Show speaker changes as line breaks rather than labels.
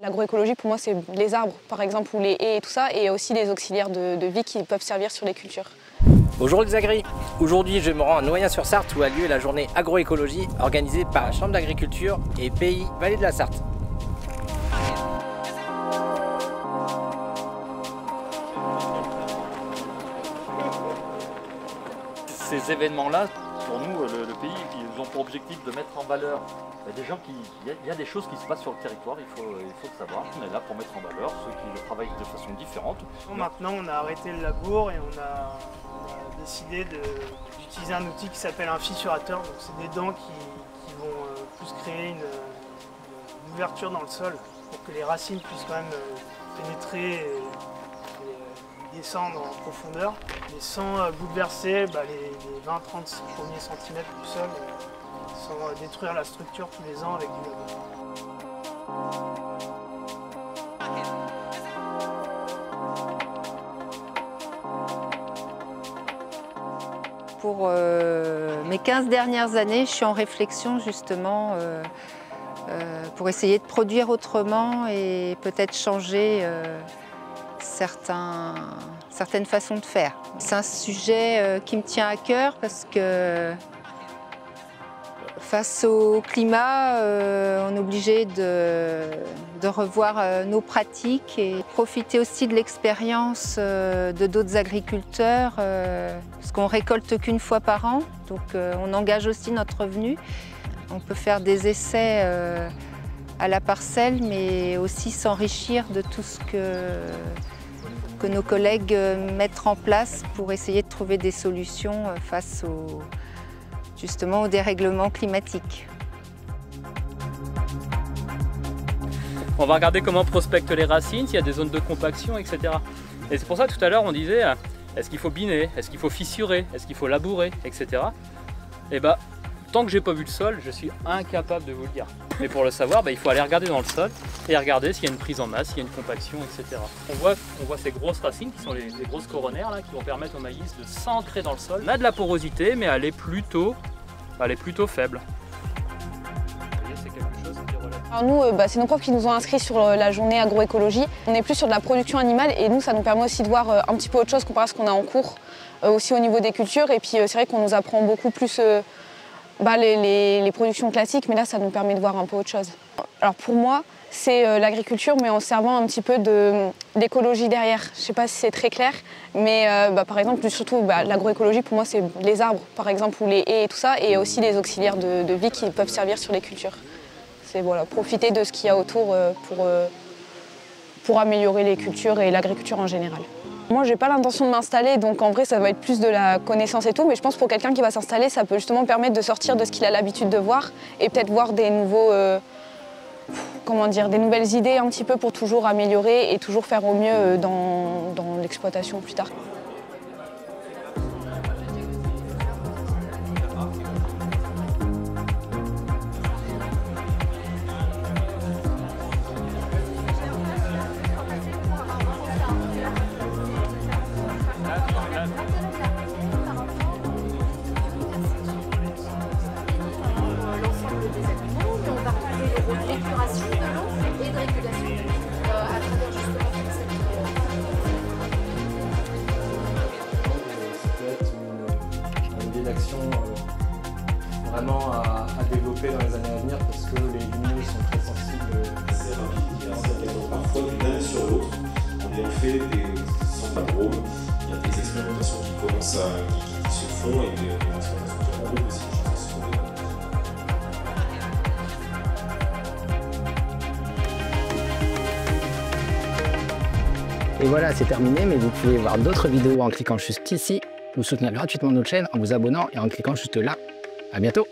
L'agroécologie, pour moi, c'est les arbres, par exemple, ou les haies et tout ça, et aussi les auxiliaires de vie qui peuvent servir sur les cultures.
Bonjour les agris. Aujourd'hui, je me rends à Noyen-sur-Sarthe où a lieu la journée agroécologie organisée par la Chambre d'agriculture et Pays Vallée de la Sarthe.
Ces événements-là, pour nous, le pays, ils ont pour objectif de mettre en valeur des gens il y a des choses qui se passent sur le territoire, il faut le savoir. On est là pour mettre en valeur ceux qui le travaillent de façon différente.
Maintenant, on a arrêté le labour et on a décidé d'utiliser un outil qui s'appelle un fissurateur. Donc, c'est des dents qui vont plus créer une ouverture dans le sol pour que les racines puissent quand même pénétrer et descendre en profondeur, mais sans bouleverser les 20-30 premiers centimètres du sol, sans détruire la structure tous les ans avec du labour.
Pour mes 15 dernières années, je suis en réflexion justement pour essayer de produire autrement et peut-être changer certaines façons de faire. C'est un sujet qui me tient à cœur parce que face au climat, on est obligé de revoir nos pratiques et profiter aussi de l'expérience de d'autres agriculteurs parce qu'on récolte qu'une fois par an, donc on engage aussi notre revenu. On peut faire des essais à la parcelle, mais aussi s'enrichir de tout ce que nos collègues mettent en place pour essayer de trouver des solutions face justement au dérèglement climatique.
On va regarder comment prospectent les racines, s'il y a des zones de compaction, etc. Et c'est pour ça tout à l'heure on disait, est-ce qu'il faut biner, est-ce qu'il faut fissurer, est-ce qu'il faut labourer, etc. Et bah, tant que j'ai pas vu le sol, je suis incapable de vous le dire. Mais pour le savoir, il faut aller regarder dans le sol et regarder s'il y a une prise en masse, s'il y a une compaction, etc. On voit ces grosses racines qui sont les grosses coronaires là, qui vont permettre au maïs de s'ancrer dans le sol. On a de la porosité, mais elle est plutôt faible. Vous voyez, c'est quelque chose qui est relatif.
Alors nous, c'est nos profs qui nous ont inscrits sur la journée agroécologie. On est plus sur de la production animale et nous, ça nous permet aussi de voir un petit peu autre chose comparé à ce qu'on a en cours, aussi au niveau des cultures. Et puis c'est vrai qu'on nous apprend beaucoup plus les productions classiques, mais là, ça nous permet de voir un peu autre chose. Alors pour moi, c'est l'agriculture, mais en servant un petit peu d'écologie derrière. Je ne sais pas si c'est très clair, mais par exemple, surtout l'agroécologie, pour moi, c'est les arbres, par exemple, ou les haies et tout ça, et aussi les auxiliaires de vie qui peuvent servir sur les cultures. C'est profiter de ce qu'il y a autour pour améliorer les cultures et l'agriculture en général. Moi, j'ai pas l'intention de m'installer, donc en vrai, ça va être plus de la connaissance et tout, mais je pense que pour quelqu'un qui va s'installer, ça peut justement permettre de sortir de ce qu'il a l'habitude de voir et peut-être voir des nouveaux, des nouvelles idées un petit peu pour toujours améliorer et toujours faire au mieux dans l'exploitation plus tard.
D'action vraiment à développer dans les années à venir parce que les lumineux sont très sensibles.
C'est rapide, parfois d'une année sur l'autre. On fait des centres. Il y a des expérimentations qui commencent qui se font et des expérimentations en groupe aussi.
Et voilà, c'est terminé, mais vous pouvez voir d'autres vidéos en cliquant juste ici. Vous soutenez gratuitement notre chaîne en vous abonnant et en cliquant juste là. À bientôt!